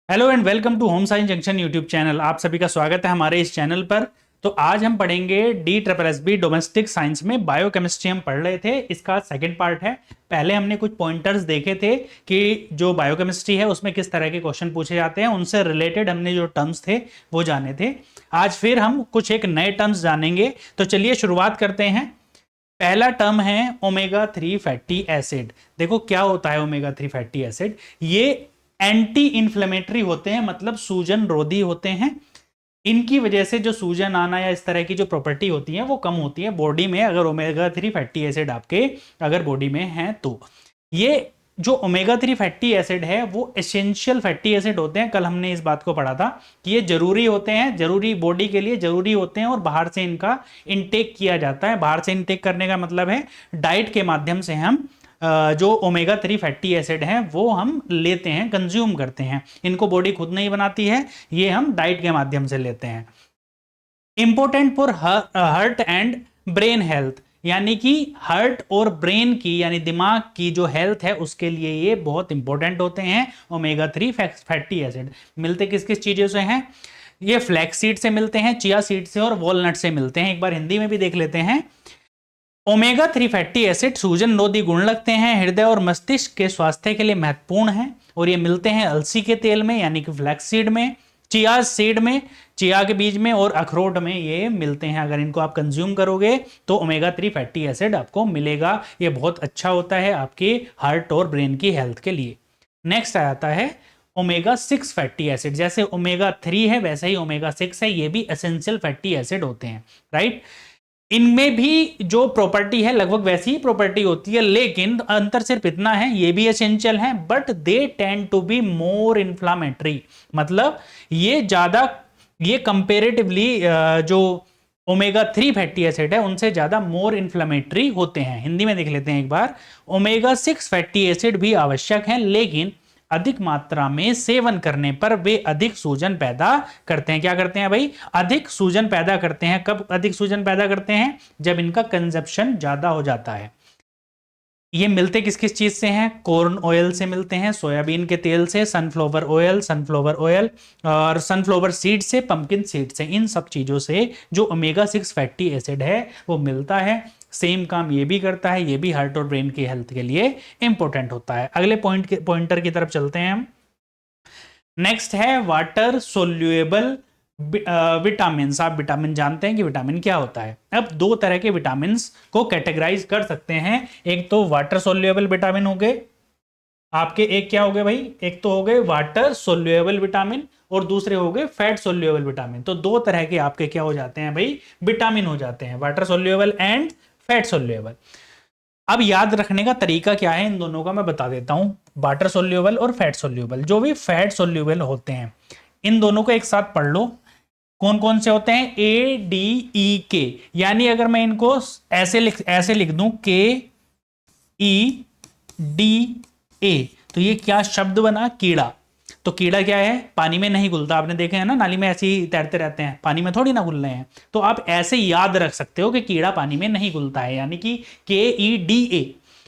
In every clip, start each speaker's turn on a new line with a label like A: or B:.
A: Hello and welcome to home science junction YouTube channel. आप सभी का स्वागत है हमारे इस चैनल पर। तो आज हम पढ़ेंगे D triple S B domestic science में बायोकेमिस्ट्री हम पढ़ रहे थे। इसका सेकंड पार्ट है। पहले हमने कुछ पॉइंटर्स देखे थे कि जो बायोकेमिस्ट्री है उसमें किस तरह के क्वेश्चन पूछे जाते हैं, उनसे रिलेटेड हमने जो टर्म्स थे वो जाने थे। आज फिर हम कुछ एक नए टर्म्स जानेंगे। तो चलिए शुरुआत करते हैं। पहला टर्म है ओमेगा 3 फैटी एसिड। देखो क्या होता है ओमेगा 3 फैटी एसिड। ये एंटी इन्फ्लेमेटरी होते हैं, मतलब सूजन रोधी होते हैं। इनकी वजह से जो सूजन आना या इस तरह की जो प्रॉपर्टी होती है वो कम होती है बॉडी में, अगर ओमेगा 3 फैटी एसिड आपके अगर बॉडी में है तो। ये जो ओमेगा 3 फैटी एसिड है वो एसेंशियल फैटी एसिड होते हैं। कल हमने इस बात को पढ़ा था कि ये जरूरी होते हैं, जरूरी बॉडी के लिए जरूरी होते हैं और बाहर से इनका इनटेक किया जाता है। बाहर से इनटेक करने का मतलब है डाइट के माध्यम से हम जो ओमेगा 3 फैटी एसिड हैं वो हम लेते हैं, कंज्यूम करते हैं। इनको बॉडी खुद नहीं बनाती है, ये हम डाइट के माध्यम से लेते हैं। Important for heart and brain health, यानी कि हार्ट और ब्रेन की यानी दिमाग की जो हेल्थ है उसके लिए ये बहुत इंपॉर्टेंट होते हैं। ओमेगा 3 फैटी एसिड मिलते किस किस चीज़ों से हैं? ये फ्लैक्स सीड से मिलते हैं, चिया सीड से और वॉलनट से मिलते हैं। एक बार हिंदी में भी देख लेते हैं। ओमेगा 3 फैटी एसिड सूजन रोधी गुण लगते हैं, हृदय और मस्तिष्क के स्वास्थ्य के लिए महत्वपूर्ण हैं और ये मिलते हैं अलसी के तेल में यानी कि फ्लैक्स सीड में, चिया सीड में, चिया के बीज में और अखरोट में ये मिलते हैं। अगर इनको आप कंज्यूम करोगे तो ओमेगा 3 फैटी एसिड आपको मिलेगा। ये बहुत अच्छा होता है आपके हार्ट और ब्रेन की हेल्थ के लिए। नेक्स्ट आ जाता है ओमेगा 6 फैटी एसिड। जैसे ओमेगा 3 है वैसे ही ओमेगा 6 है, ये भी एसेंशियल फैटी एसिड होते हैं, राइट। इनमें भी जो प्रॉपर्टी है लगभग वैसी ही प्रॉपर्टी होती है, लेकिन अंतर सिर्फ इतना है ये भी एसेंशियल है but they tend to be more inflammatory. मतलब ये कंपेरेटिवली जो ओमेगा 3 फैटी एसिड है उनसे ज्यादा मोर इन्फ्लामेटरी होते हैं। हिंदी में देख लेते हैं एक बार। ओमेगा 6 फैटी एसिड भी आवश्यक है, लेकिन अधिक मात्रा में सेवन करने पर वे अधिक सूजन पैदा करते हैं। क्या करते हैं भाई? अधिक सूजन पैदा करते हैं। कब अधिक सूजन पैदा करते हैं? जब इनका कंजप्शन ज्यादा हो जाता है। ये मिलते किस किस चीज से हैं? कॉर्न ऑयल से मिलते हैं, सोयाबीन के तेल से, सनफ्लावर ऑयल और सनफ्लावर सीड से, पंपकिन सीड से। इन सब चीजों से जो ओमेगा 6 फैटी एसिड है वो मिलता है। सेम काम ये भी करता है, ये भी हार्ट और ब्रेन की हेल्थ के लिए इंपॉर्टेंट होता है। अगले पॉइंटर की तरफ चलते हैं हम। नेक्स्ट है वाटर सोल्यूएबल विटामिन। आप विटामिन जानते हैं कि विटामिन क्या होता है। अब दो तरह के विटामिन को कैटेगराइज कर सकते हैं। एक तो वाटर सोल्यूएबल विटामिन हो गए आपके, एक क्या हो गए भाई? एक तो हो गए वाटर सोल्यूएबल विटामिन और दूसरे हो गए फैट सोल्यूएबल विटामिन। तो दो तरह के आपके क्या हो जाते हैं भाई? विटामिन हो जाते हैं, वाटर सोल्यूएबल एंड फैट सोल्यूएबल। अब याद रखने का तरीका क्या है इन दोनों का मैं बता देता हूं। वाटर सोल्यूबल और फैट सोल्यूबल, जो भी फैट सोल्यूबल होते हैं इन दोनों को एक साथ पढ़ लो। कौन कौन से होते हैं? ADE के, यानी अगर मैं इनको ऐसे लिख दूं KEDA, तो ये क्या शब्द बना? कीड़ा। तो कीड़ा क्या है? पानी में नहीं घुलता। आपने देखे हैं ना, नाली में ऐसे ही तैरते रहते हैं, पानी में थोड़ी ना घुल रहे हैं। तो आप ऐसे याद रख सकते हो कि कीड़ा पानी में नहीं घुलता है, यानी कि KEDA।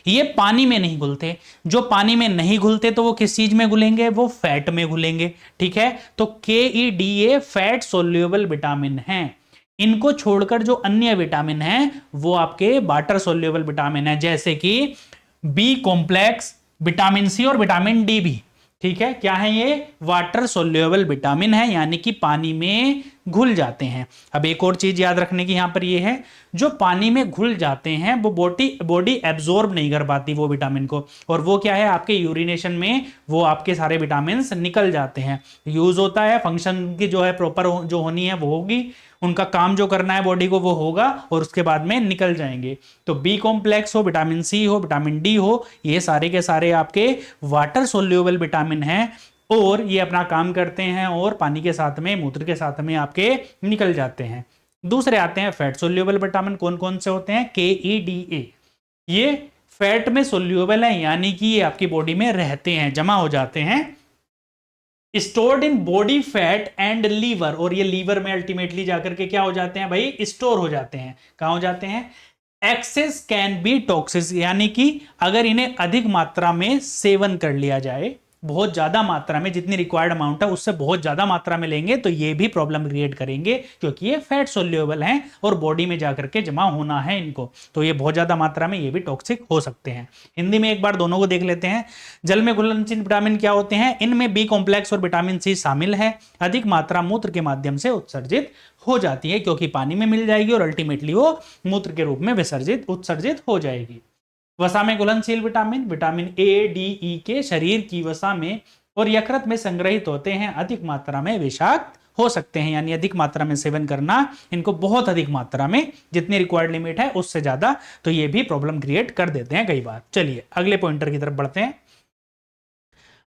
A: ये पानी में नहीं घुलते। जो पानी में नहीं घुलते तो वो किस चीज में घुलेंगे? वो फैट में घुलेंगे, ठीक है। तो KEDA फैट सोल्यूबल विटामिन है। इनको छोड़कर जो अन्य विटामिन हैं वो आपके वाटर सोल्यूबल विटामिन है, जैसे कि बी कॉम्प्लेक्स, विटामिन सी और विटामिन डी भी, ठीक है। क्या है ये? वाटर सोल्यूबल विटामिन है, यानी कि पानी में घुल जाते हैं। अब एक और चीज याद रखने की यहां पर ये है, जो पानी में घुल जाते हैं वो बॉडी एब्जॉर्ब नहीं कर पाती वो विटामिन को, और वो क्या है? आपके यूरिनेशन में वो आपके सारे विटामिन निकल जाते हैं। यूज होता है, फंक्शन की जो है प्रॉपर जो होनी है वो होगी, उनका काम जो करना है बॉडी को वो होगा और उसके बाद में निकल जाएंगे। तो बी कॉम्प्लेक्स हो, विटामिन सी हो, विटामिन डी हो, ये सारे के सारे आपके वाटर सोल्यूबल विटामिन हैं और ये अपना काम करते हैं और पानी के साथ में, मूत्र के साथ में आपके निकल जाते हैं। दूसरे आते हैं फैट सोल्यूबल विटामिन। कौन कौन से होते हैं? KEDA। ये फैट में सोल्यूबल है, यानी कि ये आपकी बॉडी में रहते हैं, जमा हो जाते हैं। Stored in body fat and liver, और ये लीवर में अल्टीमेटली जाकर के क्या हो जाते हैं भाई? स्टोर हो जाते हैं। कहां हो जाते हैं? एक्सेस कैन बी टॉक्सिक, यानी कि अगर इन्हें अधिक मात्रा में सेवन कर लिया जाए बहुत ज्यादा मात्रा में, जितनी रिक्वायर्ड अमाउंट है उससे बहुत ज्यादा मात्रा में लेंगे तो ये भी प्रॉब्लम क्रिएट करेंगे, क्योंकि ये फैट सोल्यूबल हैं और बॉडी में जाकर के जमा होना है इनको, तो ये बहुत ज्यादा मात्रा में ये भी टॉक्सिक हो सकते हैं। हिंदी में एक बार दोनों को देख लेते हैं। जल में घुलनशील विटामिन क्या होते हैं? इनमें बी कॉम्प्लेक्स और विटामिन सी शामिल है। अधिक मात्रा मूत्र के माध्यम से उत्सर्जित हो जाती है, क्योंकि पानी में मिल जाएगी और अल्टीमेटली वो मूत्र के रूप में उत्सर्जित हो जाएगी। वसा में घुलनशील विटामिन, विटामिन ए, डी, ई के शरीर की वसा में और यकृत में संग्रहित होते हैं, अधिक मात्रा में विषाक्त हो सकते हैं, यानी अधिक मात्रा में सेवन करना इनको, बहुत अधिक मात्रा में, जितनी रिक्वायर्ड लिमिट है उससे ज्यादा, तो ये भी प्रॉब्लम क्रिएट कर देते हैं कई बार। चलिए अगले पॉइंटर की तरफ बढ़ते हैं।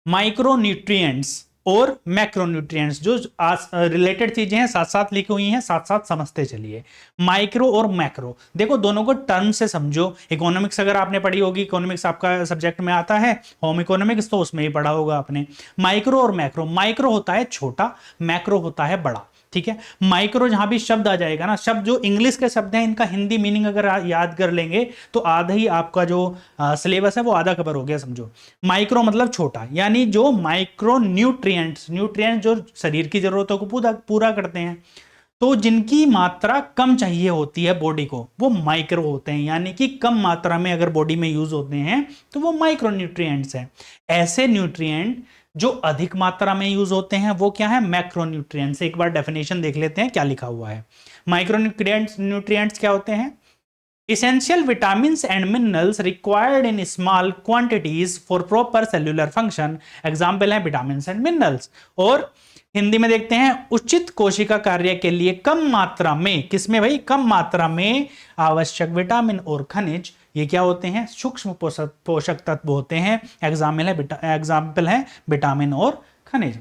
A: माइक्रोन्यूट्रिएंट्स और मैक्रोन्यूट्रिएंट्स जो रिलेटेड चीजें हैं, साथ साथ लिखी हुई हैं, साथ साथ समझते चलिए। माइक्रो और मैक्रो, देखो दोनों को टर्म से समझो। इकोनॉमिक्स अगर आपने पढ़ी होगी, इकोनॉमिक्स आपका सब्जेक्ट में आता है, होम इकोनॉमिक्स, तो उसमें ही पढ़ा होगा आपने। माइक्रो और मैक्रो, माइक्रो होता है छोटा, मैक्रो होता है बड़ा, ठीक है। माइक्रो जहां भी शब्द आ जाएगा ना, शब्द जो इंग्लिश के शब्द हैं इनका हिंदी मीनिंग अगर याद कर लेंगे तो आधा ही आपका जो सिलेबस है वो आधा कवर हो गया समझो। माइक्रो मतलब छोटा, यानी जो माइक्रो न्यूट्रिएंट्स, न्यूट्रिएंट्स जो शरीर की जरूरतों को पूरा करते हैं, तो जिनकी मात्रा कम चाहिए होती है बॉडी को, वो माइक्रो होते हैं, यानी कि कम मात्रा में अगर बॉडी में यूज होते हैं तो वो माइक्रो न्यूट्रिएंट्स हैं। ऐसे न्यूट्रिएंट जो अधिक मात्रा में यूज होते हैं वो क्या है? मैक्रोन्यूट्रिएंट्स। एक बार डेफिनेशन देख लेते हैं क्या लिखा हुआ है। न्यूट्रिएंट्स क्या होते हैं? essential vitamins and minerals required in small quantities for proper cellular function। Example है विटामिन एंड मिनरल्स। और हिंदी में देखते हैं, उचित कोशिका कार्य के लिए कम मात्रा में, किसमें भाई? कम मात्रा में आवश्यक विटामिन और खनिज, ये क्या होते हैं? सूक्ष्म पोषक तत्व होते हैं। एग्जाम्पल है विटामिन और खनिज।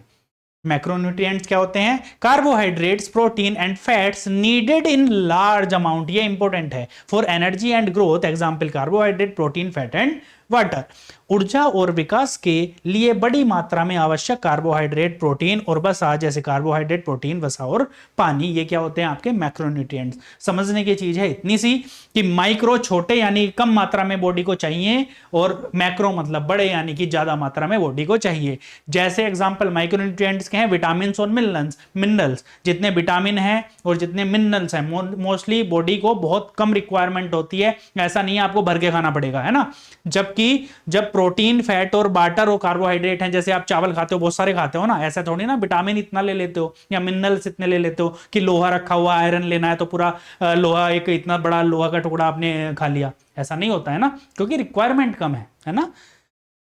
A: मैक्रोन्यूट्रिएंट्स क्या होते हैं? Carbohydrates, protein and fats needed in large amount, ये इंपॉर्टेंट है, for energy and growth. Example carbohydrate, protein, fat and water. ऊर्जा और विकास के लिए बड़ी मात्रा में आवश्यक कार्बोहाइड्रेट, प्रोटीन और वसा, जैसे कार्बोहाइड्रेट, प्रोटीन, वसा और पानी, ये क्या होते हैं? आपके मैक्रोन्यूट्रिएंट्स। समझने की चीज है इतनी सी कि माइक्रो छोटे यानी कम मात्रा में बॉडी को चाहिए, और मैक्रो मतलब बड़े यानी कि ज्यादा मात्रा में बॉडी को चाहिए। जैसे एग्जांपल माइक्रोन्यूट्रिएंट्स के हैं विटामिन और मिनरल्स। जितने विटामिन है और जितने मिनरल्स हैं, मोस्टली बॉडी को बहुत कम रिक्वायरमेंट होती है, ऐसा नहीं है आपको भर के खाना पड़ेगा, है ना। जबकि जब प्रोटीन, फैट और वाटर और कार्बोहाइड्रेट हैं, जैसे आप चावल खाते हो बहुत सारे खाते हो ना, ऐसा थोड़ी ना विटामिन इतना ले लेते हो या मिनरल्स इतने ले लेते हो कि लोहा रखा हुआ आयरन लेना है तो पूरा लोहा, एक इतना बड़ा लोहा का टुकड़ा आपने खा लिया, ऐसा नहीं होता है ना, क्योंकि रिक्वायरमेंट कम है ना।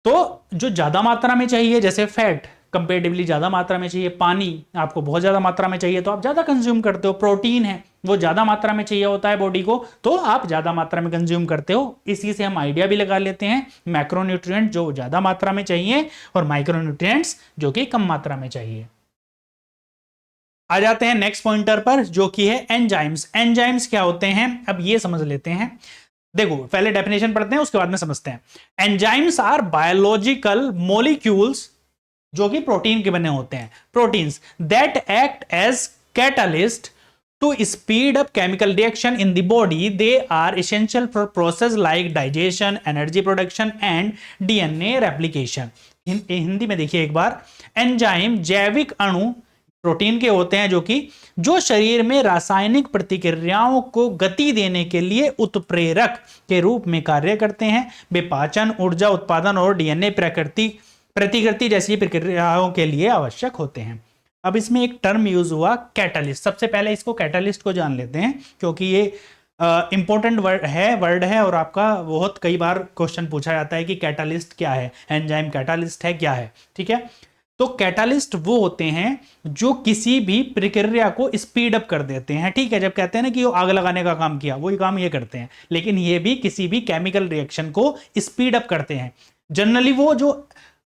A: तो जो ज्यादा मात्रा में चाहिए, जैसे फैट कंपेरेटिवली ज्यादा मात्रा में चाहिए, पानी आपको बहुत ज्यादा मात्रा में चाहिए तो आप ज्यादा कंज्यूम करते हो, प्रोटीन है वो ज्यादा मात्रा में चाहिए होता है बॉडी को तो आप ज्यादा मात्रा में कंज्यूम करते हो। इसी से हम आइडिया भी लगा लेते हैं, मैक्रोन्यूट्रिएंट जो ज्यादा मात्रा में चाहिए और माइक्रोन्यूट्रिएंट्स जो कि कम मात्रा में चाहिए। आ जाते हैं नेक्स्ट पॉइंटर पर, जो कि है एंजाइम्स। एंजाइम्स क्या होते हैं अब ये समझ लेते हैं। देखो पहले डेफिनेशन पढ़ते हैं उसके बाद में समझते हैं। एंजाइम्स आर बायोलॉजिकल मॉलिक्यूल्स जो कि प्रोटीन के बने होते हैं, proteins that act as catalyst to speed up chemical reaction in the body. They are essential for process like digestion, energy production and DNA replication. Hindi में देखिए एक बार, एंजाइम जैविक अणु प्रोटीन के होते हैं जो शरीर में रासायनिक प्रतिक्रियाओं को गति देने के लिए उत्प्रेरक के रूप में कार्य करते हैं। वे पाचन, ऊर्जा उत्पादन और डीएनए प्रतिकृति जैसी प्रक्रियाओं के लिए आवश्यक होते हैं। अब इसमें एक टर्म यूज हुआ कैटलिस्ट। सबसे पहले इसको कैटलिस्ट को जान लेते हैं क्योंकि ये इंपॉर्टेंट वर्ड है और आपका बहुत कई बार क्वेश्चन पूछा जाता है कि कैटलिस्ट क्या है, एंजाइम कैटलिस्ट है क्या है, ठीक है। तो कैटलिस्ट वो होते हैं जो किसी भी प्रक्रिया को स्पीड अप कर देते हैं, ठीक है। जब कहते हैं ना कि वो आग लगाने का काम किया, वही काम ये करते हैं, लेकिन ये भी किसी भी केमिकल रिएक्शन को स्पीड अप करते हैं। जनरली वो जो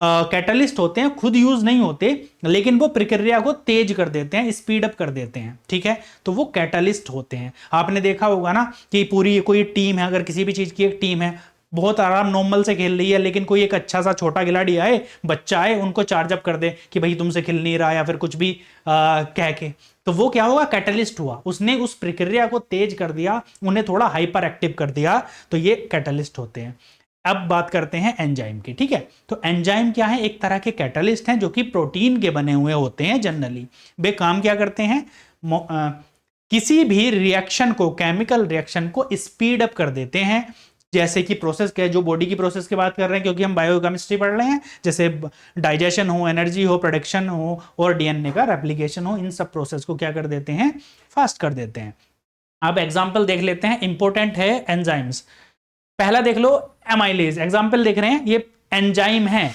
A: कैटलिस्ट होते हैं खुद यूज नहीं होते, लेकिन वो प्रक्रिया को तेज कर देते हैं, स्पीड अप कर देते हैं, ठीक है। तो वो कैटलिस्ट होते हैं। आपने देखा होगा ना कि पूरी कोई टीम है, अगर किसी भी चीज की एक टीम है, बहुत आराम नॉर्मल से खेल रही है, लेकिन कोई एक अच्छा सा छोटा खिलाड़ी आए, बच्चा आए, उनको चार्ज अप कर दे कि भाई तुमसे खेल नहीं रहा या फिर कुछ भी कह के, तो वो क्या होगा? कैटलिस्ट हुआ, उसने उस प्रक्रिया को तेज कर दिया, उन्हें थोड़ा हाइपर एक्टिव कर दिया, तो ये कैटलिस्ट होते हैं। अब बात करते हैं एंजाइम की, ठीक है। तो एंजाइम क्या है, एक तरह के कैटलिस्ट हैं जो कि प्रोटीन के बने हुए होते हैं जनरली। वे काम क्या करते हैं, किसी भी रिएक्शन को, केमिकल रिएक्शन को स्पीड अप कर देते हैं। जैसे कि प्रोसेस क्या है, जो बॉडी की प्रोसेस की बात कर रहे हैं क्योंकि हम बायोकेमिस्ट्री पढ़ रहे हैं, जैसे डाइजेशन हो, एनर्जी हो, प्रोडक्शन हो और डीएनए का रेप्लिकेशन हो, इन सब प्रोसेस को क्या कर देते हैं, फास्ट कर देते हैं। अब एग्जांपल देख लेते हैं, इंपॉर्टेंट है एंजाइम्स। पहला देख लो, एमाइलेज। एग्जांपल देख रहे हैं, ये एंजाइम है।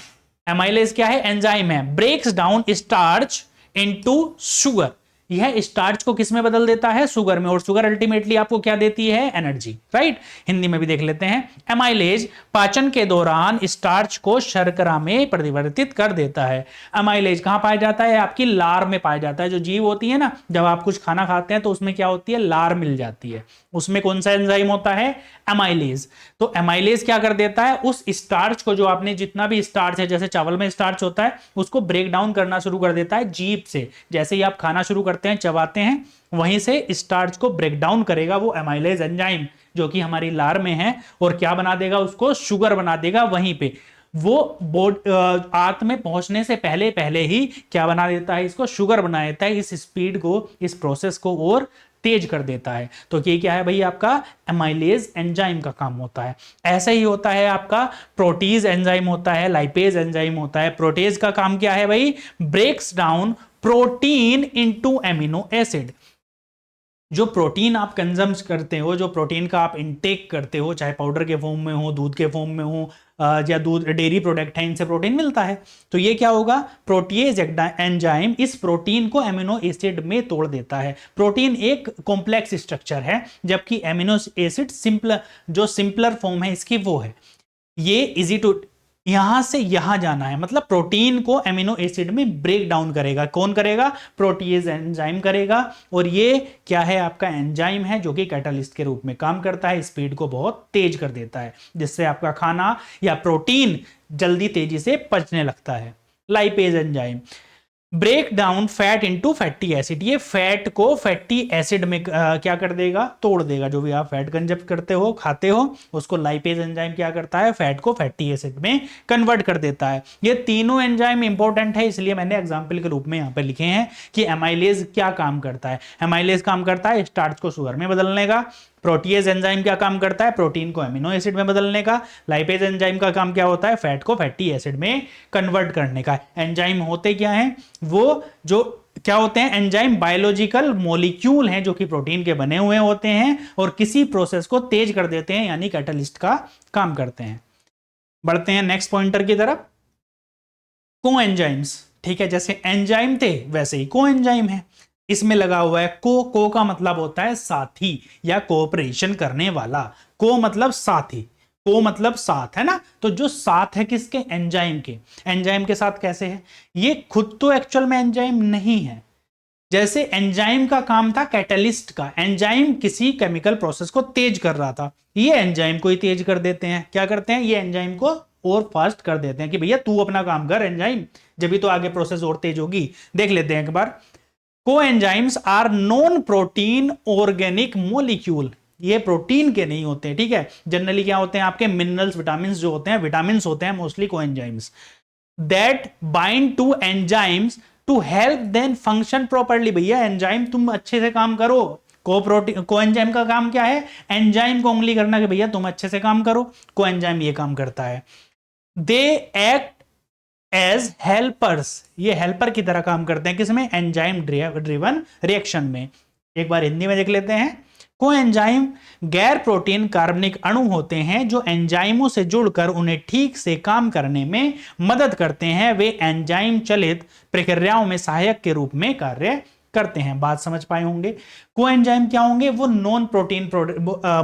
A: एमाइलेज क्या है, एंजाइम है। Breaks down starch into sugar. यह स्टार्च को किस में बदल देता है, शुगर में, और शुगर अल्टीमेटली आपको क्या देती है, एनर्जी, राइट। हिंदी में भी देख लेते हैं, एमाइलेज पाचन के दौरान स्टार्च को शर्करा में परिवर्तित कर देता है। एमाइलेज कहां पाया जाता है, आपकी लार में पाया जाता है। जो जीव होती है ना, जब आप कुछ खाना खाते हैं तो उसमें क्या होती है, लार मिल जाती है, उसमें कौन सा एंजाइम होता है, एमाइलेज। तो एमाइलेज क्या कर देता है, उस स्टार्च को, जो आपने जितना भी स्टार्च है, जैसे चावल में स्टार्च होता है, उसको ब्रेक डाउन करना शुरू कर देता है जीभ से। जैसे ही आप खाना शुरू करते हैं, चबाते हैं, वहीं से स्टार्च को ब्रेक डाउन करेगा वो एमाइलेज एंजाइम, जो कि हमारी लार में है, और क्या बना देगा, उसको शुगर बना देगा वहीं पे। वो आंत में पहुंचने से पहले पहले ही क्या बना देता है, इसको शुगर बना देता है। इस स्पीड को, इस प्रोसेस को और तेज कर देता है। तो ये क्या है भाई, आपका एमाइलेज एंजाइम का काम होता है। ऐसा ही होता है आपका प्रोटीज एंजाइम होता है, लाइपेज एंजाइम होता है। प्रोटेज का काम क्या है भाई, breaks down protein into amino acid. जो प्रोटीन आप कंज्यूम करते हो, जो प्रोटीन का आप इनटेक करते हो, चाहे पाउडर के फॉर्म में हो, दूध के फॉर्म में हो, या दूध डेयरी प्रोडक्ट है, इनसे प्रोटीन मिलता है। तो ये क्या होगा, प्रोटीज एंजाइम इस प्रोटीन को एमिनो एसिड में तोड़ देता है। प्रोटीन एक कॉम्प्लेक्स स्ट्रक्चर है, जबकि एमिनो एसिड सिंपल, जो सिंपलर फॉर्म है इसकी वो है। ये इजी टू, यहां से यहां जाना है, मतलब प्रोटीन को एमिनो एसिड में ब्रेक डाउन करेगा। कौन करेगा, प्रोटीज एंजाइम करेगा। और ये क्या है, आपका एंजाइम है जो कि कैटलिस्ट के रूप में काम करता है, स्पीड को बहुत तेज कर देता है, जिससे आपका खाना या प्रोटीन जल्दी तेजी से पचने लगता है। Lipase enzyme break down fat into fatty acid. ये फैट को फैटी एसिड में क्या कर देगा, तोड़ देगा। जो भी आप फैट कंज्यूम करते हो, खाते हो, उसको लाइपेज एंजाइम क्या करता है, फैट को फैटी एसिड में कन्वर्ट कर देता है। ये तीनों एंजाइम इंपॉर्टेंट है, इसलिए मैंने एग्जांपल के रूप में यहाँ पर लिखे हैं कि एमाइलेज क्या काम करता है। एमाइलेज काम करता है स्टार्च को शुगर में बदलने का। प्रोटीज एंजाइम क्या काम करता है, प्रोटीन को एमिनो एसिड में बदलने का। लाइपेज एंजाइम का काम क्या होता है, फैट को फैटी एसिड में कन्वर्ट करने का। एंजाइम होते क्या हैं, वो जो क्या होते हैं, एंजाइम बायोलॉजिकल मॉलिक्यूल हैं जो कि प्रोटीन के बने हुए होते हैं और किसी प्रोसेस को तेज कर देते हैं, यानी कैटलिस्ट का काम करते हैं। बढ़ते हैं नेक्स्ट पॉइंटर की तरफ, को एंजाइम्स। ठीक है, जैसे एंजाइम थे वैसे ही को एंजाइम है। इसमें लगा हुआ है को का मतलब होता है साथी या कोऑपरेशन करने वाला। को मतलब साथी, को मतलब साथ, है ना। तो जो साथ है किसके, एंजाइम के। एंजाइम के साथ कैसे है, ये खुद तो एक्चुअल में एंजाइम नहीं है। जैसे एंजाइम का काम था कैटलिस्ट का, एंजाइम किसी केमिकल प्रोसेस को तेज कर रहा था, ये एंजाइम को ही तेज कर देते हैं। क्या करते हैं, ये एंजाइम को और फास्ट कर देते हैं कि भैया तू अपना काम कर एंजाइम, जब भी तो आगे प्रोसेस और तेज होगी। देख लेते हैं एक बार। Coenzymes are non protein organic molecule. ये प्रोटीन के नहीं होते, ठीक है। जनरली क्या होते हैं, आपके मिनरल्स, विटामिन जो होते हैं, विटामिन होते हैं mostly coenzymes, that bind to enzymes to help then function properly. भैया एंजाइम तुम अच्छे से काम करो। कोएंजाइम का काम क्या है, एंजाइम को उंगली करना कि भैया तुम अच्छे से काम करो। कोएंजाइम ये काम करता है। दे एक्ट एज हेल्पर्स, ये हेल्पर की तरह काम करते हैं किसमें, एंजाइम ड्रिवन रिएक्शन में। एक बार हिंदी में देख लेते हैं। कोएंजाइम गैर प्रोटीन कार्बनिक अणु होते हैं जो एंजाइमों से जुड़कर उन्हें ठीक से काम करने में मदद करते हैं। वे एंजाइम चलित प्रक्रियाओं में सहायक के रूप में कार्य करते हैं। बात समझ पाए होंगे। कोएंजाइम क्या होंगे, वो नॉन प्रोटीन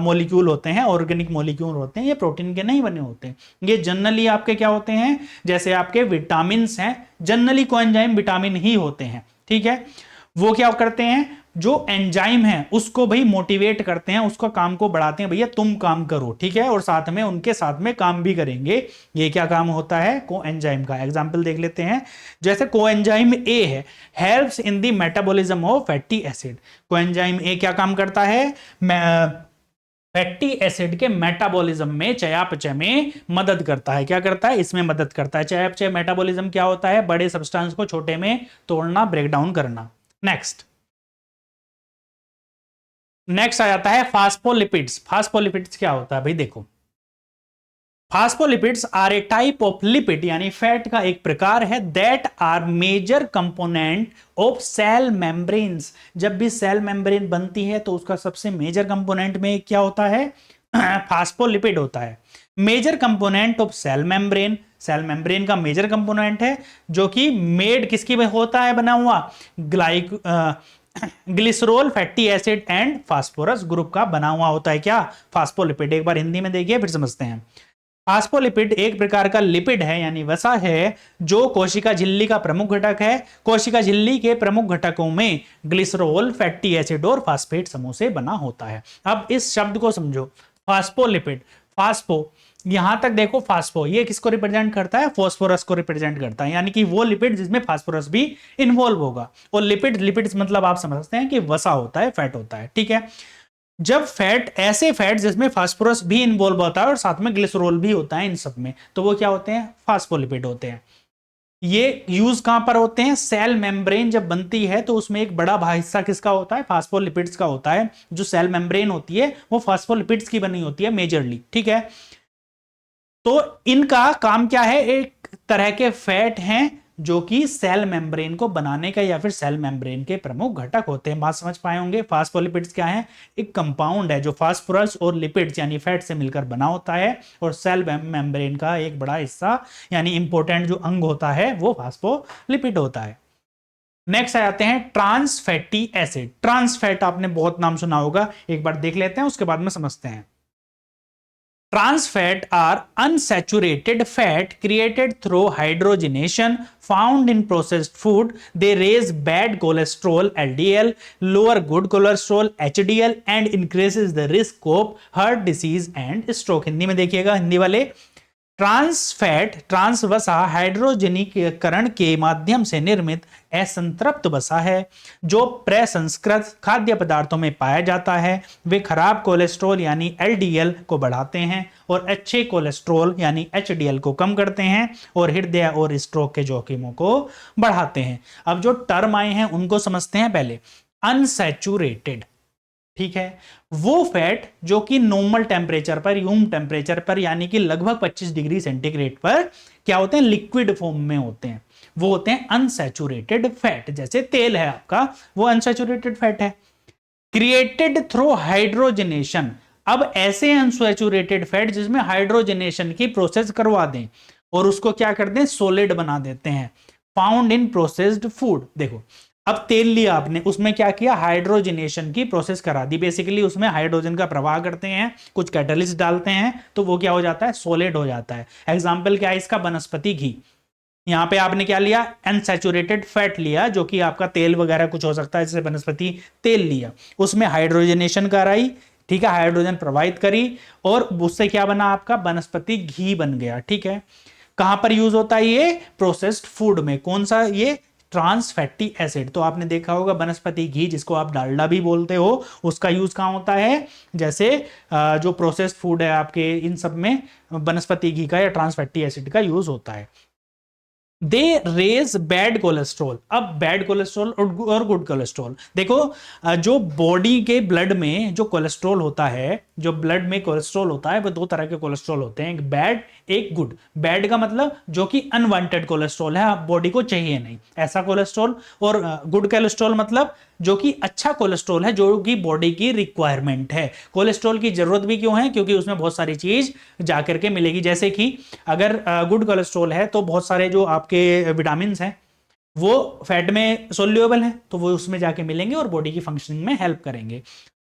A: मॉलिक्यूल होते हैं, ऑर्गेनिक मॉलिक्यूल होते हैं, ये प्रोटीन के नहीं बने होते। ये जनरली आपके क्या होते हैं, जैसे आपके विटामिन हैं, जनरली कोएंजाइम विटामिन ही होते हैं, ठीक है। वो क्या करते हैं, जो एंजाइम है उसको भाई मोटिवेट करते हैं, उसको काम को बढ़ाते हैं, भैया तुम काम करो, ठीक है, और साथ में उनके साथ में काम भी करेंगे। ये क्या काम होता है, कोएंजाइम का। एग्जांपल देख लेते हैं। जैसे कोएंजाइम ए है, helps in the metabolism of fatty acid. Coenzyme A क्या काम करता है, फैटी एसिड के मेटाबॉलिज्म में, चयापचय में मदद करता है। क्या करता है? इसमें मदद करता है। चयापचय मेटाबॉलिज्म क्या होता है? बड़े सब्सटेंस को छोटे में तोड़ना, ब्रेक डाउन करना। नेक्स्ट आ जाता है फास्फोलिपिड्स। फास्फोलिपिड्स क्या होता है भाई? देखो, phospholipids are a type of lipid, यानी फैट का एक प्रकार है, that are major component of cell membranes. जब भी सेल मेम्ब्रेन बनती है तो उसका सबसे मेजर कंपोनेंट में क्या होता है? फास्फोलिपिड होता है। Major component of cell membrane, cell membrane का मेजर कंपोनेंट है, जो कि मेड किसकी होता है बना हुआ? Glycerol, fatty acid and phosphorus group का बना हुआ होता है। क्या? फास्फोलिपिड। एक बार हिंदी में देखिए फिर समझते हैं। फास्फोलिपिड एक प्रकार का लिपिड है, यानी वसा है, जो कोशिका झिल्ली का प्रमुख घटक है। कोशिका झिल्ली के प्रमुख घटकों में ग्लिसरॉल, फैटी एसिड और फास्फेट समूह से बना होता है। अब इस शब्द को समझो, फास्फोलिपिड। फास्फो, यहां तक देखो, फास्फो ये किसको रिप्रेजेंट करता है? फास्फोरस को रिप्रेजेंट करता है, यानी कि वो लिपिड जिसमें फास्फोरस भी इन्वॉल्व होगा। और लिपिड्स मतलब आप समझते हैं कि वसा होता है, फैट होता है, ठीक है। जब फैट, ऐसे फैट जिसमें फास्फोरस भी इन्वॉल्व होता है और साथ में ग्लिसरॉल भी होता है इन सब में, तो वो क्या होते हैं? फास्फोलिपिड होते हैं। ये यूज कहां पर होते हैं? सेल मेम्ब्रेन जब बनती है तो उसमें एक बड़ा हिस्सा किसका होता है? फास्फोलिपिड्स का होता है। जो सेल मेम्ब्रेन होती है वो फास्फोलिपिड्स की बनी होती है मेजरली, ठीक है। तो इनका काम क्या है? एक तरह के फैट हैं जो कि सेल मेम्ब्रेन को बनाने का या फिर सेल मेम्ब्रेन के प्रमुख घटक होते हैं। बात समझ पाए होंगे। फास्फोलिपिड्स क्या है? एक कंपाउंड है जो फास्फोरस और लिपिड्स यानी फैट से मिलकर बना होता है, और सेल मेम्ब्रेन का एक बड़ा हिस्सा यानी इंपॉर्टेंट जो अंग होता है वो फास्फोलिपिड होता है। नेक्स्ट आ जाते हैं trans fatty acid. Trans fat आपने बहुत नाम सुना होगा, एक बार देख लेते हैं, उसके बाद में समझते हैं। Trans fat are unsaturated fat created through hydrogenation found in processed food. They raise bad cholesterol LDL, lower good cholesterol HDL and increases the risk of heart disease and stroke. Hindi में देखिएगा, हिंदी वाले। ट्रांस फैट, ट्रांस वसा हाइड्रोजनीकरण के माध्यम से निर्मित असंतृप्त वसा है जो प्रसंस्कृत खाद्य पदार्थों में पाया जाता है। वे खराब कोलेस्ट्रॉल यानी एलडीएल को बढ़ाते हैं और अच्छे कोलेस्ट्रॉल यानी एचडीएल को कम करते हैं और हृदय और स्ट्रोक के जोखिमों को बढ़ाते हैं। अब जो टर्म आए हैं उनको समझते हैं पहले। अनसैचुरेटेड, ठीक है, वो फैट जो कि नॉर्मल टेम्परेचर पर, रूम टेम्परेचर पर, यानी कि लगभग 25 डिग्री सेंटीग्रेड पर क्या होते हैं? लिक्विड फॉर्म में होते हैं, वो होते हैं अनसैचुरेटेड फैट। जैसे तेल है आपका, वो अनसैचुरेटेड फैट है। Created through hydrogenation. अब ऐसे अनसैचुरेटेड फैट जिसमें हाइड्रोजनेशन की प्रोसेस करवा दें और उसको क्या कर दें? सॉलिड बना देते हैं। Found in processed food. देखो, अब तेल लिया आपने, उसमें क्या किया? हाइड्रोजनेशन की प्रोसेस करा दी। बेसिकली उसमें हाइड्रोजन का प्रवाह करते हैं, कुछ कैटलिस्ट डालते हैं, तो वो क्या हो जाता है? सॉलिड हो जाता है। एग्जाम्पल क्या है इसका? वनस्पति घी। यहां पे आपने क्या लिया? अनसैचुरेटेड फैट लिया, जो कि आपका तेल वगैरह कुछ हो सकता है, जैसे वनस्पति तेल लिया, उसमें हाइड्रोजनेशन कराई, ठीक है, हाइड्रोजन प्रवाहित करी और उससे क्या बना? आपका वनस्पति घी बन गया, ठीक है। कहां पर यूज होता है ये? प्रोसेस्ड फूड में। कौन सा? ये ट्रांस फैटी एसिड। तो आपने देखा होगा वनस्पति घी, जिसको आप डालडा भी बोलते हो, उसका यूज कहां होता है? जैसे जो प्रोसेस्ड फूड है आपके, इन सब में वनस्पति घी का या ट्रांस फैटी एसिड का यूज होता है। They raise bad cholesterol. अब बैड कोलेस्ट्रॉल और गुड कोलेस्ट्रॉल देखो, जो बॉडी के ब्लड में जो कोलेस्ट्रॉल होता है, जो ब्लड में कोलेस्ट्रॉल होता है, वो दो तरह के कोलेस्ट्रॉल होते हैं, एक बैड एक गुड। बैड का मतलब जो कि अनवांटेड कोलेस्ट्रॉल है, बॉडी को चाहिए नहीं, ऐसा कोलेस्ट्रॉल। और गुड कोलेस्ट्रॉल मतलब जो कि अच्छा कोलेस्ट्रॉल है, जो कि बॉडी की रिक्वायरमेंट है। कोलेस्ट्रॉल की जरूरत भी क्यों है? क्योंकि उसमें बहुत सारी चीज जाकर के मिलेगी। जैसे कि अगर गुड कोलेस्ट्रॉल है तो बहुत सारे जो आपके विटामिन हैं वो फैट में सोल्यूबल है, तो वो उसमें जाके मिलेंगे और बॉडी की फंक्शनिंग में हेल्प करेंगे।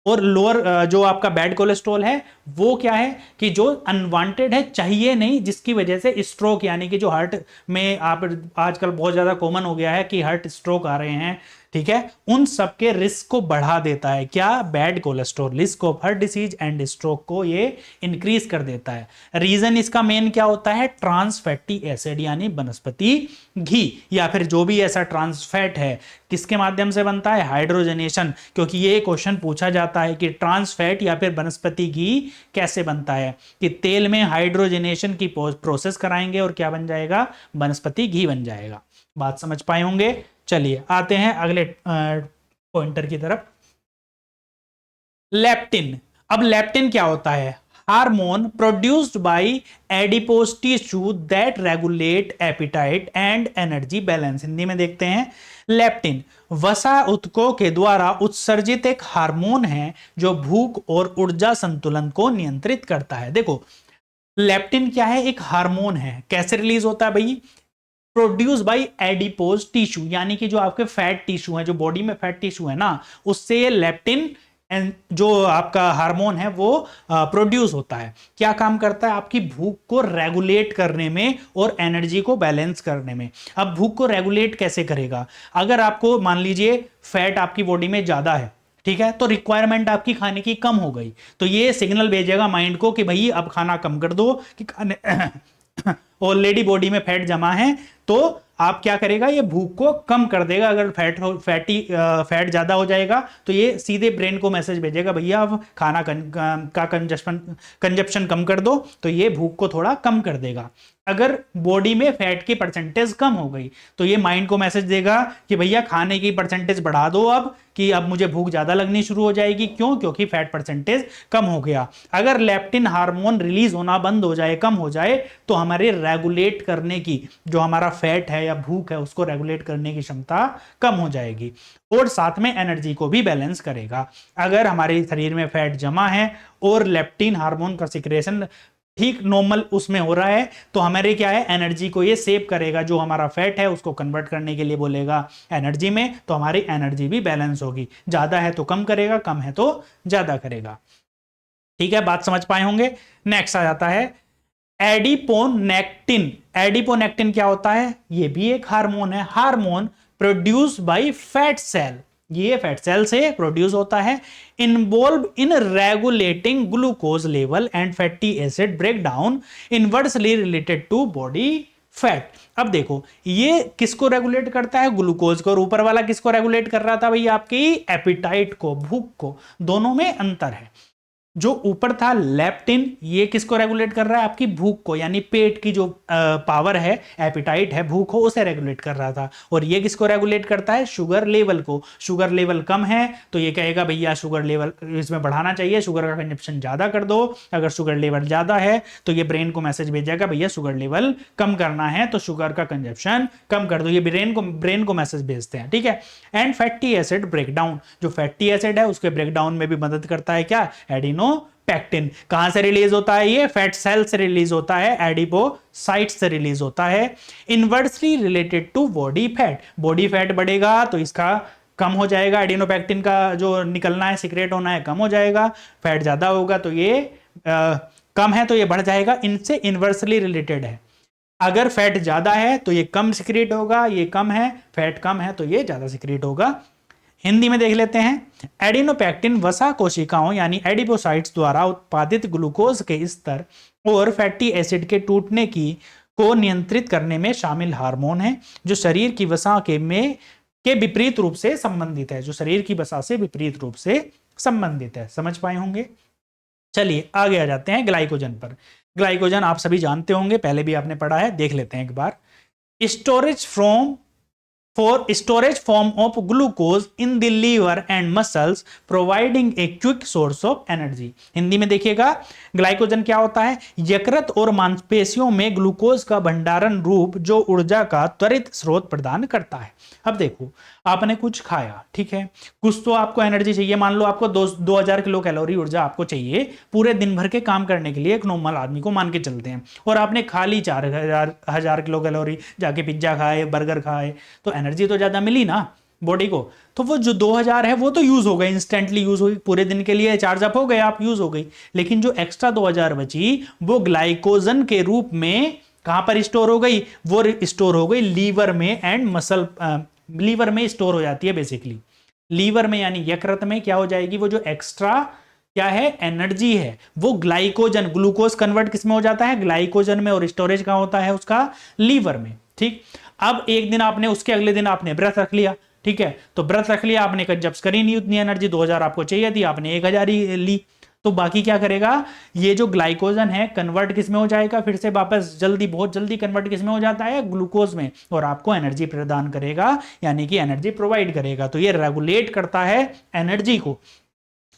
A: और लोअर जो आपका बैड कोलेस्ट्रॉल है वो क्या है कि जो अनवांटेड है, चाहिए नहीं, जिसकी वजह से स्ट्रोक, यानी कि जो हार्ट में आप आजकल बहुत ज्यादा कॉमन हो गया है कि हार्ट स्ट्रोक आ रहे हैं, ठीक है, उन सब के रिस्क को बढ़ा देता है। क्या? Bad cholesterol, risk of heart disease and stroke को ये इंक्रीज कर देता है। रीजन इसका मेन क्या होता है? ट्रांस फैटी एसिड यानी वनस्पति घी, या फिर जो भी ऐसा ट्रांस फैट है किसके माध्यम से बनता है? हाइड्रोजनेशन, क्योंकि ये क्वेश्चन पूछा जाता है कि ट्रांस फैट या फिर वनस्पति घी कैसे बनता है, कि तेल में हाइड्रोजनेशन की प्रोसेस कराएंगे और क्या बन जाएगा? वनस्पति घी बन जाएगा। बात समझ पाए होंगे। चलिए आते हैं अगले पॉइंटर की तरफ। लेप्टिन। अब लेप्टिन क्या होता है? Hormone produced by adipose tissue that regulate appetite and energy balance. Hindi में देखते हैं। लेप्टिन वसा ऊतकों के द्वारा उत्सर्जित एक हार्मोन है जो भूख और ऊर्जा संतुलन को नियंत्रित करता है। देखो, लेप्टिन क्या है? एक हार्मोन है। कैसे रिलीज होता है भाई? प्रोड्यूस बाय एडिपोज टिश्यू, यानी कि जो आपके फैट टिश्यू है, जो बॉडी में फैट टिश्यू है ना, उससे ये लेप्टिन जो आपका हार्मोन है वो प्रोड्यूस होता है। क्या काम करता है? आपकी भूख को रेगुलेट करने में और एनर्जी को बैलेंस करने में। अब भूख को रेगुलेट कैसे करेगा? अगर आपको मान लीजिए फैट आपकी बॉडी में ज्यादा है, ठीक है, तो रिक्वायरमेंट आपकी खाने की कम हो गई, तो ये सिग्नल भेजेगा माइंड को कि भाई अब खाना कम कर दो, कि खाने ऑलरेडी बॉडी में फैट जमा है, तो आप क्या करेगा? ये भूख को कम कर देगा। अगर फैट ज्यादा हो जाएगा तो ये सीधे ब्रेन को मैसेज भेजेगा, भैया अब खाना का कंजप्शन कम कर दो, तो ये भूख को थोड़ा कम कर देगा। अगर बॉडी में फैट की परसेंटेज कम हो गई तो ये माइंड को मैसेज देगा कि भैया खाने की परसेंटेज बढ़ा दो अब, कि अब मुझे भूख ज्यादा लगनी शुरू हो जाएगी। क्यों? क्योंकि फैट परसेंटेज कम हो गया। अगर लेप्टिन हार्मोन रिलीज होना बंद हो जाए, कम हो जाए, तो हमारे रेगुलेट करने की, जो हमारा फैट है या भूख है, उसको रेगुलेट करने की क्षमता कम हो जाएगी, और साथ में एनर्जी को भी बैलेंस करेगा। अगर हमारे शरीर में फैट जमा है और लेप्टिन हार्मोन का सिक्रेशन ठीक नॉर्मल उसमें हो रहा है, तो हमारे क्या है? एनर्जी को ये सेव करेगा। जो हमारा फैट है उसको कन्वर्ट करने के लिए बोलेगा एनर्जी में, तो हमारी एनर्जी भी बैलेंस होगी। ज्यादा है तो कम करेगा, कम है तो ज्यादा करेगा। ठीक है, बात समझ पाए होंगे। नेक्स्ट आ जाता है एडिपोनेक्टिन। एडिपोनेक्टिन क्या होता है? ये भी एक हार्मोन है। Hormone produce by fat cell, ये फैट सेल से प्रोड्यूस होता है। Involve in regulating glucose level and fatty acid break down, inversely related to body fat. अब देखो, ये किसको रेगुलेट करता है? ग्लूकोज को। और ऊपर वाला किसको रेगुलेट कर रहा था भाई? आपकी एपिटाइट को, भूख को। दोनों में अंतर है। जो ऊपर था लेप्टिन, ये किसको रेगुलेट कर रहा है? आपकी भूख को, यानी पेट की जो पावर है, एपिटाइट है, भूख हो, उसे रेगुलेट कर रहा था। और ये किसको रेगुलेट करता है? शुगर लेवल को। शुगर लेवल कम है तो ये कहेगा भैया शुगर लेवल इसमें बढ़ाना चाहिए, शुगर का कंजप्शन ज्यादा कर दो। अगर शुगर लेवल ज्यादा है तो ये ब्रेन को मैसेज भेजेगा भैया शुगर लेवल कम करना है, तो शुगर का कंजप्शन कम कर दो। ये ब्रेन को मैसेज भेजते हैं, ठीक है। एंड फैटी एसिड ब्रेकडाउन, जो फैटी एसिड है उसके ब्रेकडाउन में भी मदद करता है क्या? Adeno pectin. कहां से रिलीज होता है? ये फैट सेल से रिलीज होता है, एडिपोसाइट से रिलीज होता है। Inversely related to body fat, body fat बढ़ेगा तो इसका कम हो जाएगा, एडिनोपैक्टिन का जो निकलना है, सिक्रेट होना है, कम हो जाएगा। फैट ज्यादा होगा तो ये कम है तो ये बढ़ जाएगा। इनसे इनवर्सली रिलेटेड है। अगर फैट ज्यादा है तो ये कम सिक्रेट होगा, ये कम है, फैट कम है तो ये ज्यादा सिक्रेट होगा। हिंदी में देख लेते हैं। एडिनोपैक्टिन वसा कोशिकाओं यानी एडिपोसाइट्स द्वारा उत्पादित ग्लूकोज के स्तर और फैटी एसिड के टूटने की को नियंत्रित करने में शामिल हार्मोन है, जो शरीर की वसा के विपरीत रूप से संबंधित है, जो शरीर की वसा से विपरीत रूप से संबंधित है। समझ पाए होंगे। चलिए आगे आ जाते हैं ग्लाइकोजन पर। ग्लाइकोजन आप सभी जानते होंगे, पहले भी आपने पढ़ा है, देख लेते हैं एक बार। Storage form of glucose in the liver and muscles providing a quick source of energy. Hindi में देखिएगा, ग्लाइकोजन क्या होता है? यकृत और मांसपेशियों में ग्लूकोज का भंडारण रूप जो ऊर्जा का त्वरित स्रोत प्रदान करता है। अब देखो, आपने कुछ खाया, ठीक है, कुछ तो आपको एनर्जी चाहिए। मान लो आपको 2000 किलो कैलोरी ऊर्जा आपको चाहिए पूरे दिन भर के काम करने के लिए, एक नॉर्मल आदमी को मान के चलते हैं, और आपने खा ली 4000 किलो कैलोरी, जाके पिज्जा खाए, बर्गर खाए, तो एनर्जी तो ज्यादा मिली ना बॉडी को। तो वो जो 2000 है वो तो यूज हो गई, इंस्टेंटली यूज हो गई, पूरे दिन के लिए चार्ज अप हो गए आप, यूज हो गई। लेकिन जो एक्स्ट्रा 2000 बची वो ग्लाइकोजन के रूप में कहां पर स्टोर हो गई? वो स्टोर हो गई लीवर में एंड लीवर में स्टोर हो जाती है बेसिकली। लीवर में यानी यकृत में क्या हो जाएगी, वो जो एक्स्ट्रा क्या है एनर्जी है वो ग्लाइकोजन, ग्लूकोज कन्वर्ट किसमें हो जाता है, ग्लाइकोजन में, और स्टोरेज कहां होता है उसका, लीवर में। ठीक, अब एक दिन आपने, उसके अगले दिन आपने व्रत रख लिया, ठीक है, तो व्रत रख लिया आपने, जब्स करी नहीं उतनी एनर्जी, 2000 आपको चाहिए थी, आपने 1000 ही ली, तो बाकी क्या करेगा, ये जो ग्लाइकोजन है कन्वर्ट किस में हो जाएगा, फिर से वापस जल्दी, बहुत जल्दी कन्वर्ट किस में हो जाता है, ग्लूकोज में, और आपको एनर्जी प्रदान करेगा, यानी कि एनर्जी प्रोवाइड करेगा। तो ये रेगुलेट करता है एनर्जी को।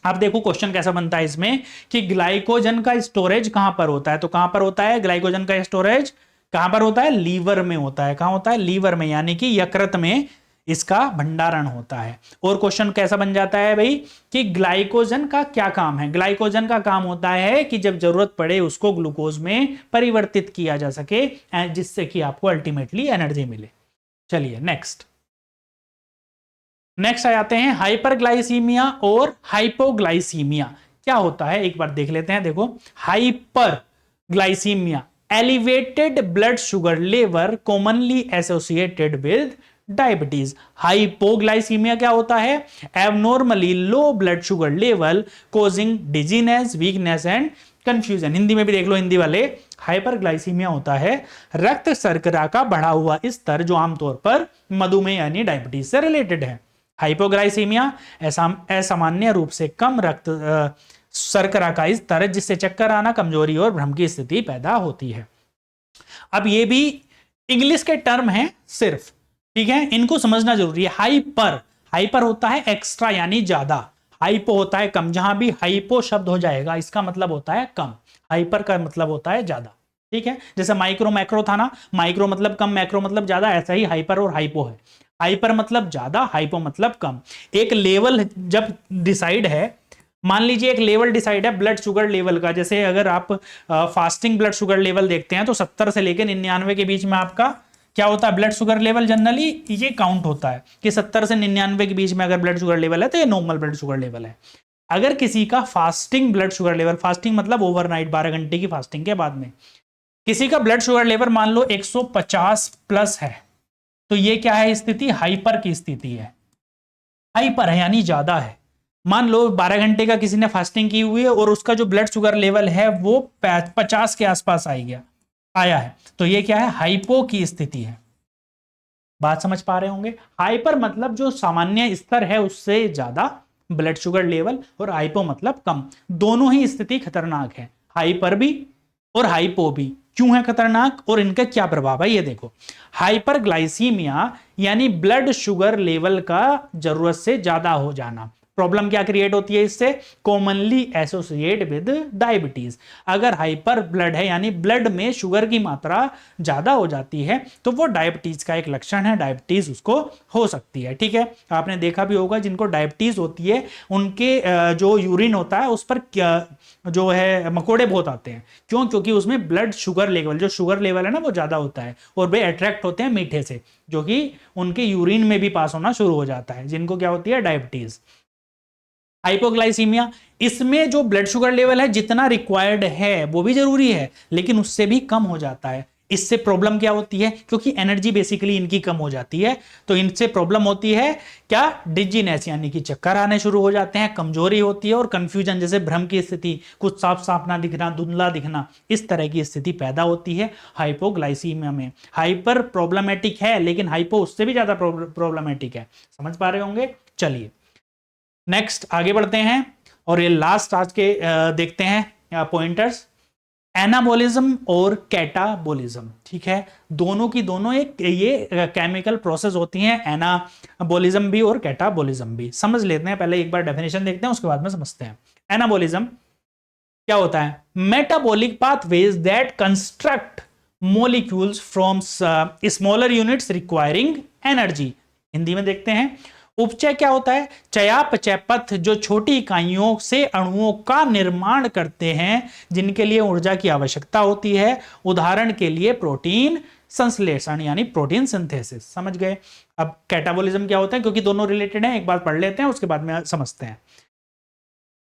A: अब देखो क्वेश्चन कैसा बनता है इसमें कि ग्लाइकोजन का स्टोरेज कहां पर होता है, तो कहां पर होता है ग्लाइकोजन का स्टोरेज, कहां पर होता है, लीवर में होता है। कहां होता है, लीवर में, यानी कि यकृत में इसका भंडारण होता है। और क्वेश्चन कैसा बन जाता है भाई कि ग्लाइकोजन का क्या काम है, ग्लाइकोजन का काम होता है कि जब जरूरत पड़े उसको ग्लूकोज में परिवर्तित किया जा सके, जिससे कि आपको अल्टीमेटली एनर्जी मिले। चलिए नेक्स्ट आ जाते हैं हाइपरग्लाइसीमिया और हाइपोग्लाइसीमिया। क्या होता है एक बार देख लेते हैं। देखो, hyperglycaemia, elevated blood sugar level commonly associated with diabetes. Hypoglycaemia क्या होता है, abnormally low blood sugar level causing dizziness, weakness and confusion. Hindi में भी देख लो, हिंदी वाले, हाइपरग्लाइसीमिया होता है रक्त शर्करा का बढ़ा हुआ स्तर जो आमतौर पर मधुमेह यानी डायबिटीज से रिलेटेड है। हाइपोग्लाइसीमिया असामान्य रूप से कम रक्त शर्करा का स्तर, जिससे चक्कर आना, कमजोरी और भ्रम की स्थिति पैदा होती है। अब ये भी इंग्लिश के टर्म हैं सिर्फ, ठीक है, इनको समझना जरूरी है। हाइपर होता है एक्स्ट्रा यानी ज्यादा, हाइपो होता है कम। जहां भी हाइपो शब्द हो जाएगा इसका मतलब होता है कम, हाइपर का मतलब होता है ज्यादा, ठीक है। जैसे माइक्रो मैक्रो था ना, माइक्रो मतलब कम, मैक्रो मतलब ज्यादा, ऐसा ही हाइपर और हाइपो है। हाइपर मतलब ज्यादा, हाइपो मतलब कम। एक लेवल जब डिसाइड है, मान लीजिए एक लेवल डिसाइड है ब्लड शुगर लेवल का, जैसे अगर आप फास्टिंग ब्लड शुगर लेवल देखते हैं तो 70 से लेकर 99 के बीच में आपका क्या होता है, ब्लड शुगर लेवल जनरली ये काउंट होता है कि 70 से 99 के बीच में अगर ब्लड शुगर लेवल है तो ये नॉर्मल ब्लड शुगर लेवल है। अगर किसी का fasting blood sugar level, fasting मतलब ओवरनाइट 12 घंटे की फास्टिंग के बाद में, किसी का ब्लड शुगर लेवल मान लो 150 प्लस है, तो ये क्या है स्थिति, हाइपर की स्थिति है। हाइपर है यानी ज्यादा है। मान लो 12 घंटे का किसी ने फास्टिंग की हुई है और उसका जो ब्लड शुगर लेवल है वो 50 के आसपास आया है, तो ये क्या है, हाइपो की स्थिति है। बात समझ पा रहे होंगे। हाइपर मतलब जो सामान्य स्तर है उससे ज्यादा ब्लड शुगर लेवल, और हाइपो मतलब कम। दोनों ही स्थिति खतरनाक है, हाइपर भी और हाइपो भी। क्यों है खतरनाक और इनका क्या प्रभाव है, ये देखो। हाइपरग्लाइसीमिया यानी ब्लड शुगर लेवल का जरूरत से ज्यादा हो जाना। प्रॉब्लम क्या क्रिएट होती है इससे, कॉमनली एसोसिएट विद डायबिटीज। अगर हाइपर ब्लड है यानी ब्लड में शुगर की मात्रा ज्यादा हो जाती है तो वो डायबिटीज का एक लक्षण है, डायबिटीज उसको हो सकती है, ठीक है। आपने देखा भी होगा जिनको डायबिटीज होती है उनके जो यूरिन होता है उस पर जो है मकोड़े बहुत आते हैं। क्यों, क्योंकि उसमें ब्लड शुगर लेवल, जो शुगर लेवल है ना वो ज्यादा होता है, और वे अट्रैक्ट होते हैं मीठे से, जो कि उनके यूरिन में भी पास होना शुरू हो जाता है, जिनको क्या होती है, डायबिटीज। हाइपोग्लाइसीमिया, इसमें जो ब्लड शुगर लेवल है जितना रिक्वायर्ड है वो भी जरूरी है, लेकिन उससे भी कम हो जाता है। इससे प्रॉब्लम क्या होती है, क्योंकि एनर्जी बेसिकली इनकी कम हो जाती है, तो इनसे प्रॉब्लम होती है क्या, डिजीनेस यानी कि चक्कर आने शुरू हो जाते हैं, कमजोरी होती है, और कंफ्यूजन जैसे भ्रम की स्थिति, कुछ साफ साफ ना दिखना, धुंधला दिखना, इस तरह की स्थिति पैदा होती है हाइपोग्लाइसीमिया में। हाइपर प्रॉब्लमेटिक है लेकिन हाइपो उससे भी ज्यादा प्रॉब्लमेटिक है। समझ पा रहे होंगे। चलिए नेक्स्ट आगे बढ़ते हैं, और ये लास्ट आज के देखते हैं पॉइंटर्स, एनाबोलिज्म और कैटाबोलिज्म, ठीक है। दोनों की दोनों एक ये केमिकल प्रोसेस होती हैं, एनाबोलिज्म भी और कैटाबोलिज्म भी। समझ लेते हैं, पहले एक बार डेफिनेशन देखते हैं उसके बाद में समझते हैं। एनाबोलिज्म क्या होता है, metabolic pathways that construct molecules from smaller units requiring energy. Hindi में देखते हैं, उपचय क्या होता है, चयापचय पथ जो छोटी इकाइयों से अणुओं का निर्माण करते हैं जिनके लिए ऊर्जा की आवश्यकता होती है, उदाहरण के लिए प्रोटीन संश्लेषण यानी प्रोटीन सिंथेसिस। समझ गए। अब कैटाबोलिज्म क्या होता है, क्योंकि दोनों रिलेटेड हैं, एक बार पढ़ लेते हैं उसके बाद में समझते हैं।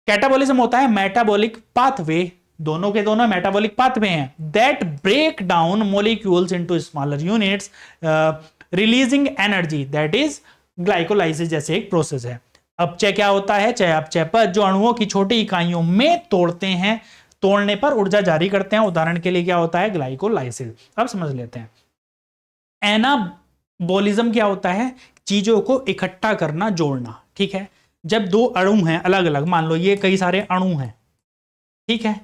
A: कैटाबोलिज्म होता है मेटाबॉलिक पाथवे, दोनों के दोनों मेटाबॉलिक पाथवे हैं, that break down molecules into smaller units releasing energy, that is glycolysis जैसे एक प्रोसेस है। अपचय क्या होता है? अपचय पर जो अणुओं की छोटी इकाइयों में तोड़ते हैं, तोड़ने पर ऊर्जा जारी करते हैं, उदाहरण के लिए क्या होता है? ग्लाइकोलाइसिस। अब समझ लेते हैं एनाबोलिज्म क्या होता है? चीजों को इकट्ठा करना, जोड़ना। ठीक है, जब दो अणु हैं अलग अलग, मान लो ये कई सारे अणु हैं, ठीक है,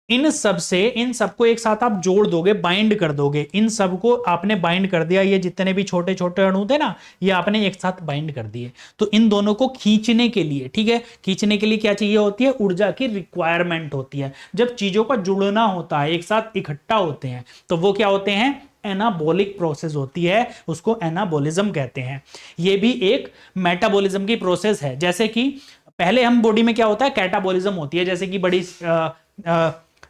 A: इन सबको एक साथ आप जोड़ दोगे, बाइंड कर दोगे, इन सबको आपने बाइंड कर दिया, ये जितने भी छोटे छोटे अणु थे ना, ये आपने एक साथ बाइंड कर दिए। तो इन दोनों को खींचने के लिए, ठीक है, खींचने के लिए क्या चाहिए होती है? ऊर्जा की रिक्वायरमेंट होती है। जब चीजों का जुड़ना होता है, एक साथ इकट्ठा होते हैं, तो वो क्या होते हैं? एनाबॉलिक प्रोसेस होती है, उसको एनाबॉलिज्म कहते हैं। ये भी एक मेटाबॉलिज्म की प्रोसेस है। जैसे कि पहले हम बॉडी में क्या होता है? कैटाबॉलिज्म होती है। जैसे कि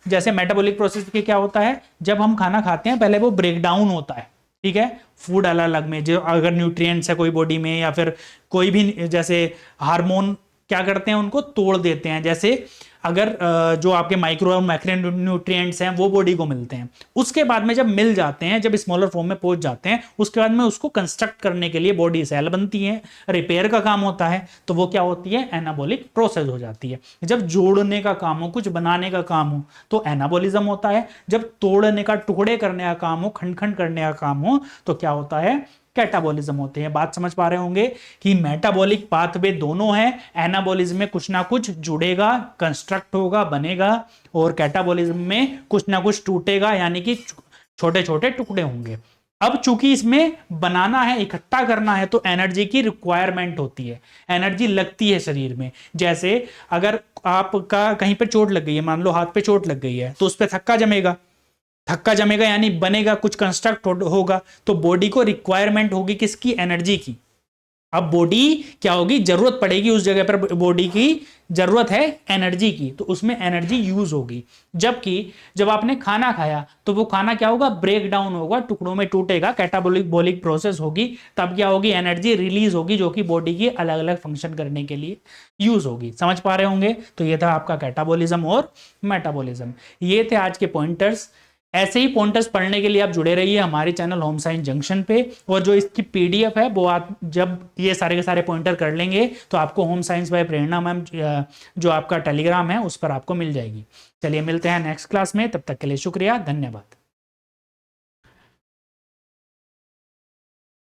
A: जैसे मेटाबॉलिक प्रोसेस के क्या होता है? जब हम खाना खाते हैं पहले वो ब्रेक डाउन होता है, ठीक है, फूड अलग अलग में, जो अगर न्यूट्रिएंट्स है कोई बॉडी में, या फिर कोई भी जैसे हार्मोन क्या करते हैं? उनको तोड़ देते हैं। जैसे अगर जो आपके माइक्रो और मैक्रो न्यूट्रिएंट्स हैं वो बॉडी को मिलते हैं, उसके बाद में जब मिल जाते हैं, जब स्मॉलर फॉर्म में पहुंच जाते हैं, उसके बाद में उसको कंस्ट्रक्ट करने के लिए बॉडी सेल बनती है, रिपेयर का काम होता है, तो वो क्या होती है? एनाबॉलिक प्रोसेस हो जाती है। जब जोड़ने का काम हो, कुछ बनाने का काम हो, तो एनाबॉलिज्म होता है। जब तोड़ने का, टुकड़े करने का काम हो, खंड खंड करने का काम हो, तो क्या होता है? कैटाबॉलिज्म होते हैं। बात समझ पा रहे होंगे कि मेटाबॉलिक पाथवे दोनों हैं। एनाबॉलिज्म में कुछ ना कुछ जुड़ेगा, कंस्ट्रक्ट होगा, बनेगा, और कैटाबॉलिज्म में कुछ ना कुछ टूटेगा, यानी कि छोटे छोटे टुकड़े होंगे। अब चूंकि इसमें बनाना है, इकट्ठा करना है, तो एनर्जी की रिक्वायरमेंट होती है, एनर्जी लगती है शरीर में। जैसे अगर आपका कहीं पे चोट लग गई है, मान लो हाथ पे चोट लग गई है, तो उस पर थक्का जमेगा, थक्का जमेगा यानी बनेगा, कुछ कंस्ट्रक्ट होगा, तो बॉडी को रिक्वायरमेंट होगी किसकी? एनर्जी की। अब बॉडी क्या होगी? जरूरत पड़ेगी उस जगह पर, बॉडी की जरूरत है एनर्जी की, तो उसमें एनर्जी यूज होगी। जबकि जब आपने खाना खाया तो वो खाना क्या होगा? ब्रेक डाउन होगा, टुकड़ों में टूटेगा, कैटाबॉलिक प्रोसेस होगी, तब क्या होगी? एनर्जी रिलीज होगी, जो कि बॉडी की अलग अलग फंक्शन करने के लिए यूज होगी। समझ पा रहे होंगे? तो ये था आपका कैटाबॉलिज्म और मेटाबॉलिज्म। ये थे आज के पॉइंटर्स। ऐसे ही पॉइंटर्स पढ़ने के लिए आप जुड़े रहिए हमारे चैनल होम साइंस जंक्शन पे, और जो इसकी पीडीएफ है वो आप जब ये सारे के सारे पॉइंटर कर लेंगे तो आपको home science by Prerna ma'am जो आपका टेलीग्राम है उस पर आपको मिल जाएगी। चलिए मिलते हैं नेक्स्ट क्लास में, तब तक के लिए शुक्रिया, धन्यवाद।